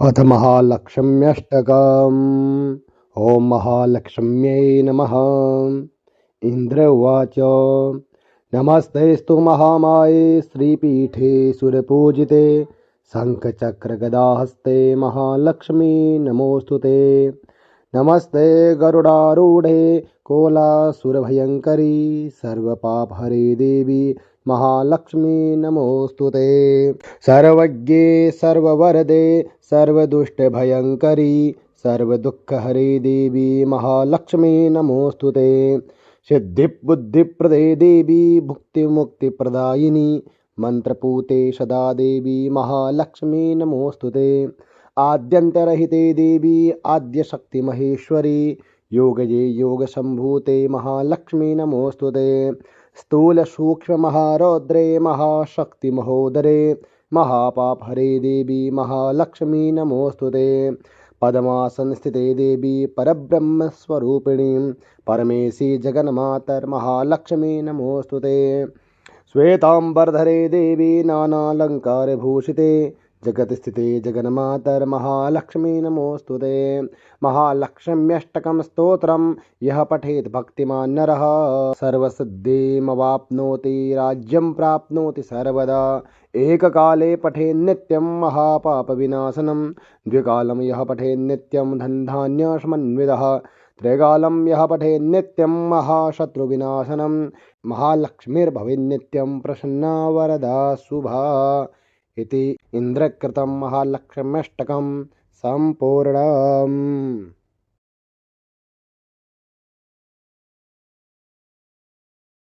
अथ महालक्ष्म्यष्टकम्। ॐ महालक्ष्म्यै नमः। इन्द्र उवाच नमस्तेस्तु महामाये श्रीपीठे सुरपूजिते शङ्खचक्रगदाहस्ते महालक्ष्मी नमोऽस्तु ते। नमस्ते गरुडारूढे कोलासुरभयङ्करी सर्वपापहरे देवी महालक्ष्मी नमोऽस्तु ते। सर्वज्ञे सर्ववरदे सर्वदुष्टभयङ्करी सर्वदुःखहरे देवी महालक्ष्मी नमोऽस्तु ते। सिद्धिबुद्धिप्रदे देवी भुक्तिमुक्तिप्रदायिनी मंत्रपूते सदा देवी महालक्ष्मी नमोऽस्तु ते। आद्यन्तरहिते देवी आद्यशक्तिमहेश्वरी योगजे योगसम्भूते महालक्ष्मी नमोऽस्तु ते। स्थूलसूक्ष्ममहारौद्रे महाशक्तिमहोदरे महापापहरे देवी महालक्ष्मी नमोऽस्तु ते। पद्मासनस्थिते देवी परब्रह्मस्वरूपिणी परमेशी जगन्मातर्महालक्ष्मी नमोऽस्तु ते। श्वेतांबरधरे देवी नानालङ्कारभूषिते जगत्स्थिते जगन्मातर्महालक्ष्मी नमोऽस्तु ते। महालक्ष्म्यष्टकं स्तोत्रं यः पठेत् भक्तिमान् नरः सर्वसिद्धिमवाप्नोति राज्यं प्राप्नोति सर्वदा। एककाले पठेत् नित्यं महापापविनाशनं द्विकालं यः पठेत् नित्यं धनधान्यसमन्वितः त्रिकालं यः पठेत् नित्यं महाशत्रुविनाशनं महालक्ष्मीर्भवेन्नित्यं प्रसन्ना वरदा शुभा। इति इन्द्रकृतं महालक्ष्म्यष्टकं सम्पूर्णम्।